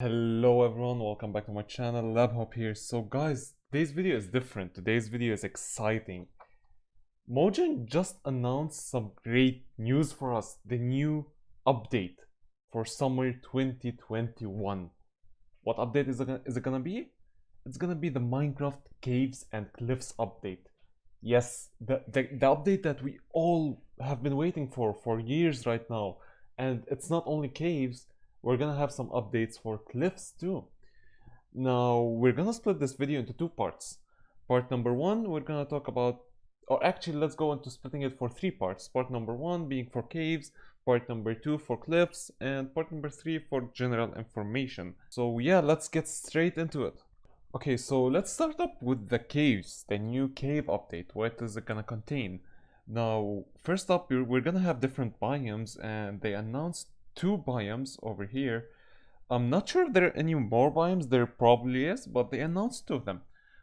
Hello everyone, welcome back to my channel. LabHop here. So guys, today's video is different. Today's video is exciting. Mojang just announced some great news for us. The new update for summer 2021. What update is it gonna be? It's gonna be the Minecraft Caves and Cliffs update. Yes, the update that we all have been waiting for years right now. And it's not only caves, we're gonna have some updates for cliffs too. Now, we're gonna split this video into two parts. Part number one, we're gonna talk about, or actually, let's go into splitting it for three parts. Part number one being for caves, part number two for cliffs, and part number three for general information. So yeah, let's get straight into it. Okay, so let's start up with the caves, the new cave update. What is it gonna contain? Now, first up, we're gonna have different biomes, and they announced two biomes over here. I'm not sure if there are any more biomes, there probably is, but they announced two of them.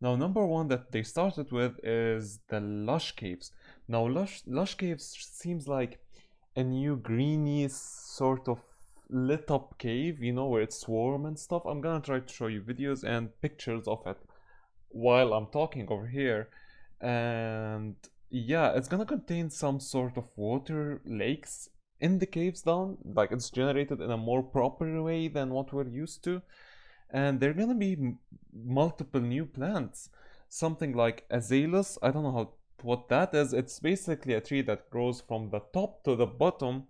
Now, number one that they started with is the Lush Caves. Now, Lush Caves seems like a new greeny sort of lit up cave, you know, where it's warm and stuff. I'm gonna try to show you videos and pictures of it while I'm talking over here. And yeah, it's gonna contain some sort of water lakes in the caves down, like it's generated in a more proper way than what we're used to. And there are gonna be multiple new plants, something like azaleas. I don't know what that is. It's basically a tree that grows from the top to the bottom,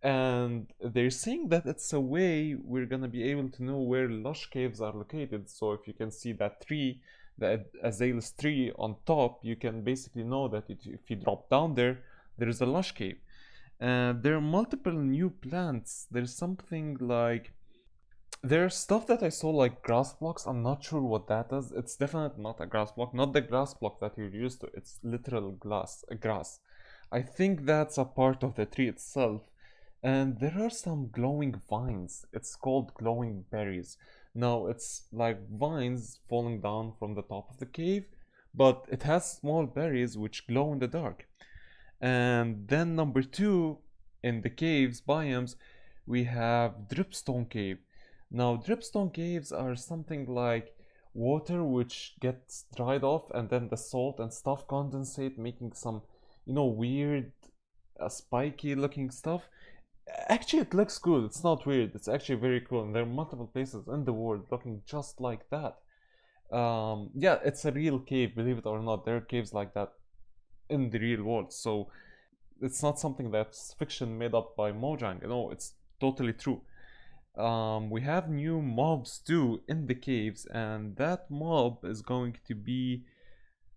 and they're saying that it's a way we're gonna be able to know where lush caves are located. So if you can see that tree, the azaleas tree on top, you can basically know that if you drop down there, there is a lush cave. And there are multiple new plants. There's something like, there's stuff that I saw like grass blocks. I'm not sure what that is. It's definitely not a grass block, not the grass block that you're used to. It's literal grass. I think that's a part of the tree itself. And there are some glowing vines. It's called glowing berries. Now it's like vines falling down from the top of the cave, but it has small berries which glow in the dark. And then number two, in the caves biomes, we have dripstone cave. Now dripstone caves are something like water which gets dried off, and then the salt and stuff condensate, making some, you know, weird spiky looking stuff. Actually, it looks cool. It's not weird. It's actually very cool, and there are multiple places in the world looking just like that. Yeah, it's a real cave, believe it or not. There are caves like that in the real world. So it's not something that's fiction made up by Mojang. No, it's totally true. We have new mobs too in the caves, and that mob is going to be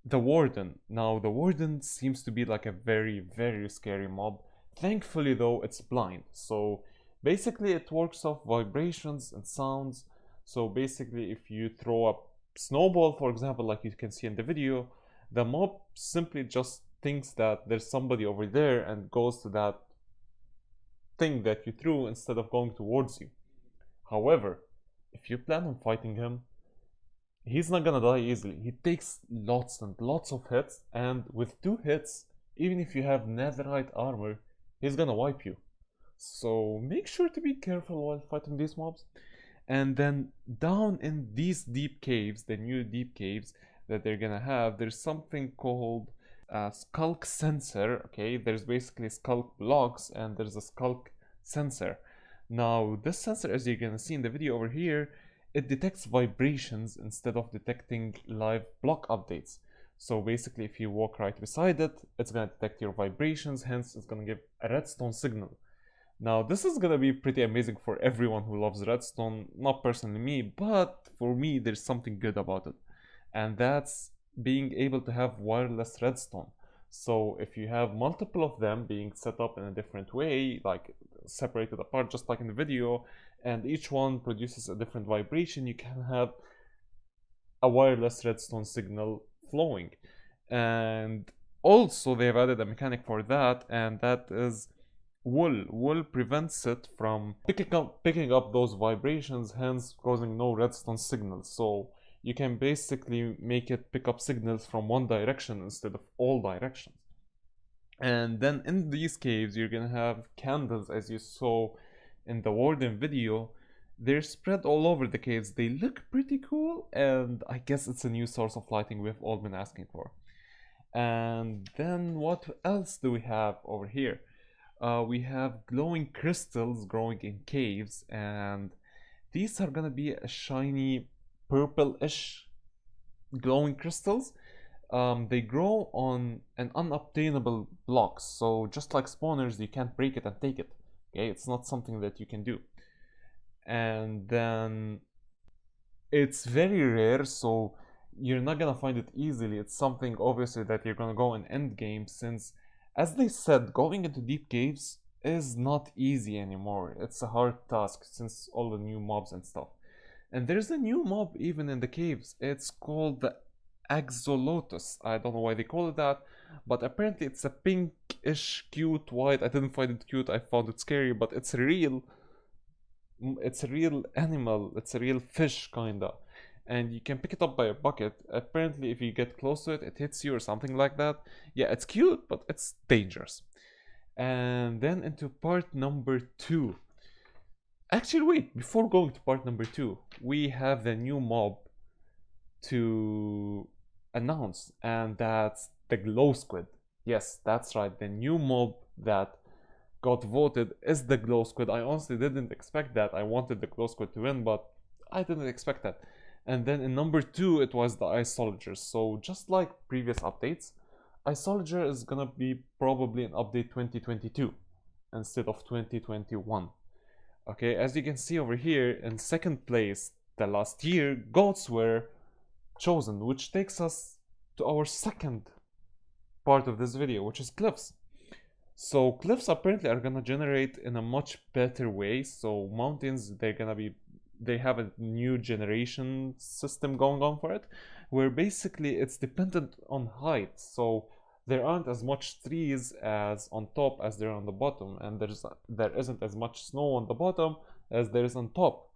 the Warden. Now, the Warden seems to be like a very, very scary mob. Thankfully, though, it's blind. So basically, it works off vibrations and sounds. So basically, if you throw a snowball, for example, like you can see in the video, the mob simply just thinks that there's somebody over there and goes to that thing that you threw instead of going towards you. However, if you plan on fighting him, he's not gonna die easily. He takes lots and lots of hits, and with two hits, even if you have netherite armor, he's gonna wipe you. So make sure to be careful while fighting these mobs. And then down in these deep caves, the new deep caves that they're gonna have, there's something called Skulk Sensor. Okay, there's basically Skulk blocks and there's a Skulk Sensor. Now this sensor, as you're gonna see in the video over here, it detects vibrations instead of detecting live block updates. So basically, if you walk right beside it, it's gonna detect your vibrations, hence it's gonna give a redstone signal. Now this is gonna be pretty amazing for everyone who loves redstone, not personally me, but for me there's something good about it. And that's being able to have wireless redstone. So if you have multiple of them being set up in a different way, like separated apart just like in the video, and each one produces a different vibration, you can have a wireless redstone signal flowing. And also they've added a mechanic for that, and that is wool. Wool prevents it from picking up those vibrations, hence causing no redstone signals. So you can basically make it pick up signals from one direction instead of all directions. And then in these caves, you're gonna have candles, as you saw in the Warden video, They're spread all over the caves. They look pretty cool, and I guess it's a new source of lighting we've all been asking for. And then what else do we have over here? We have glowing crystals growing in caves, and these are gonna be a shiny purple-ish glowing crystals. They grow on an unobtainable blocks, so just like spawners, you can't break it and take it. Okay, it's not something that you can do. And then it's very rare, so you're not gonna find it easily. It's something obviously that you're gonna go in end game, since as they said, going into deep caves is not easy anymore. It's a hard task since all the new mobs and stuff. And there's a new mob even in the caves. It's called the Axolotus. I don't know why they call it that, but apparently it's a pinkish, cute, white. I didn't find it cute, I found it scary, but it's a real animal. It's a real fish kinda, and you can pick it up by a bucket. Apparently if you get close to it, it hits you or something like that. Yeah, it's cute, but it's dangerous. And then into part number 2. Actually, wait, before going to part number 2, we have the new mob to announce, and that's the glow squid. Yes, that's right, the new mob that got voted is the glow squid. I honestly didn't expect that. I wanted the glow squid to win, but I didn't expect that. And then in number 2 it was the Iceologers. So just like previous updates, Iceologer is gonna be probably an update 2022 instead of 2021. Okay, as you can see over here, in second place the last year, goats were chosen, which takes us to our second part of this video, which is cliffs. So cliffs apparently are gonna generate in a much better way. So mountains, they have a new generation system going on for it, where basically it's dependent on height. So there aren't as much trees as on top as there are on the bottom, and there isn't as much snow on the bottom as there is on top.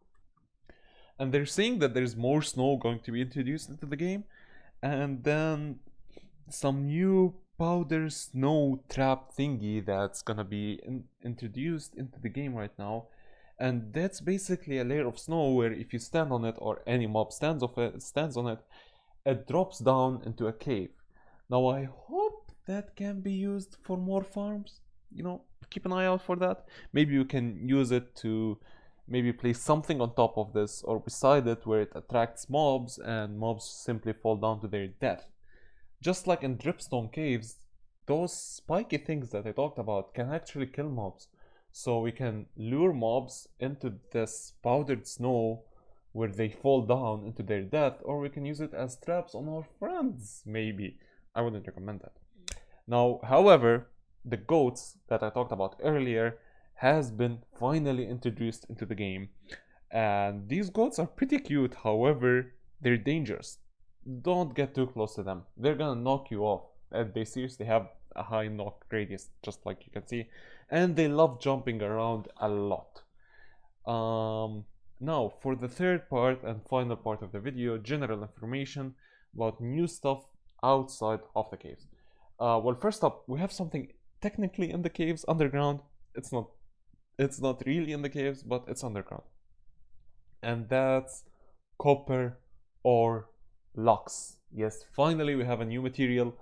And they're saying that there's more snow going to be introduced into the game, and then some new powder snow trap thingy that's gonna be introduced into the game right now. And that's basically a layer of snow where if you stand on it, or any mob stands on it, it drops down into a cave. Now I hope that can be used for more farms. You know, keep an eye out for that. Maybe you can use it to maybe place something on top of this or beside it where it attracts mobs, and mobs simply fall down to their death. Just like in dripstone caves, those spiky things that I talked about can actually kill mobs. So we can lure mobs into this powdered snow where they fall down into their death, or we can use it as traps on our friends, maybe. I wouldn't recommend that. Now, however, the goats that I talked about earlier has been finally introduced into the game. And these goats are pretty cute, however, they're dangerous. Don't get too close to them. They're gonna knock you off. And they seriously have a high knock radius, just like you can see. And they love jumping around a lot. Now, for the third part and final part of the video, general information about new stuff outside of the caves. Well, first up, we have something technically in the caves underground. It's not really in the caves, but it's underground. And that's copper ore locks. Yes, finally we have a new material.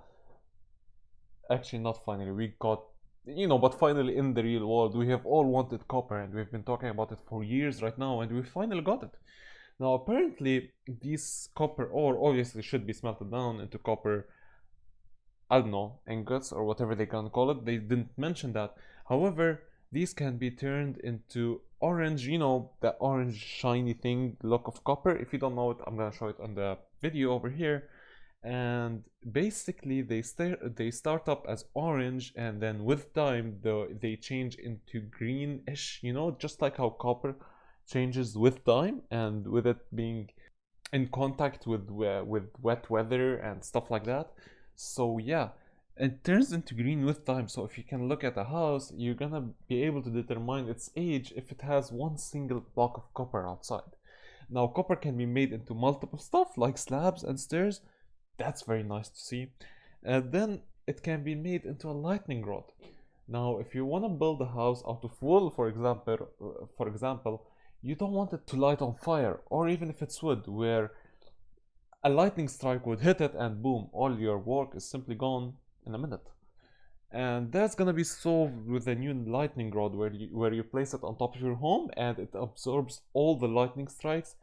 Actually, not finally, we got, but finally in the real world. We have all wanted copper, and we've been talking about it for years right now, and we finally got it. Now, apparently, these copper ore obviously should be smelted down into copper, I don't know, ingots or whatever they can call it. They didn't mention that. However, these can be turned into orange, the orange shiny thing, look of copper. If you don't know it, I'm gonna show it on the video over here. And basically they start up as orange, and then with time they change into greenish, just like how copper changes with time and with it being in contact with wet weather and stuff like that. So yeah, it turns into green with time. So if you can look at a house, you're gonna be able to determine its age if it has one single block of copper outside. Now, copper can be made into multiple stuff like slabs and stairs. That's very nice to see. And then it can be made into a lightning rod. Now, if you want to build a house out of wool, for example, you don't want it to light on fire, or even if it's wood, where a lightning strike would hit it and boom, all your work is simply gone in a minute. And that's gonna be solved with a new lightning rod where you place it on top of your home and it absorbs all the lightning strikes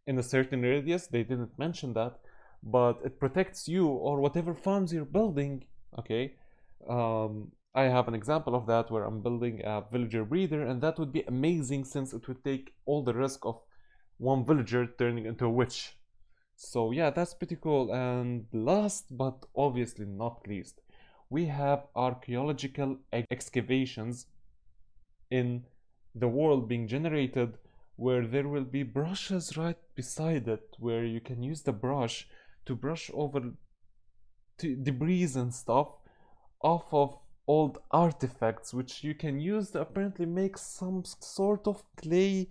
in a certain radius. They didn't mention that, but it protects you or whatever farms you're building. Okay, I have an example of that where I'm building a villager breeder, and that would be amazing since it would take all the risk of one villager turning into a witch. So yeah, that's pretty cool. And last but obviously not least, we have archaeological excavations in the world being generated, where there will be brushes right beside it, where you can use the brush to brush over debris and stuff off of old artifacts, which you can use to apparently make some sort of clay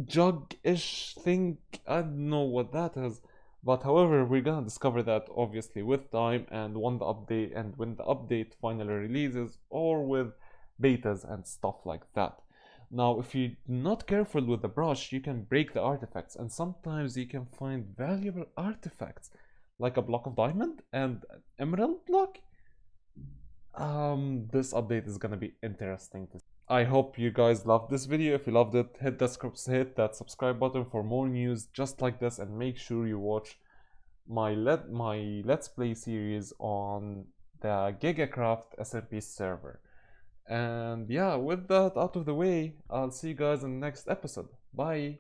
jug-ish thing. I don't know what that is, but however, we're gonna discover that obviously with time and when the update finally releases, or with betas and stuff like that. Now, if you're not careful with the brush, you can break the artifacts, and sometimes you can find valuable artifacts like a block of diamond and an emerald block. This update is gonna be interesting to see. I hope you guys loved this video. If you loved it, hit that subscribe button for more news just like this, and make sure you watch my Let's Play series on the GigaCraft SMP server. And yeah, with that out of the way, I'll see you guys in the next episode. Bye!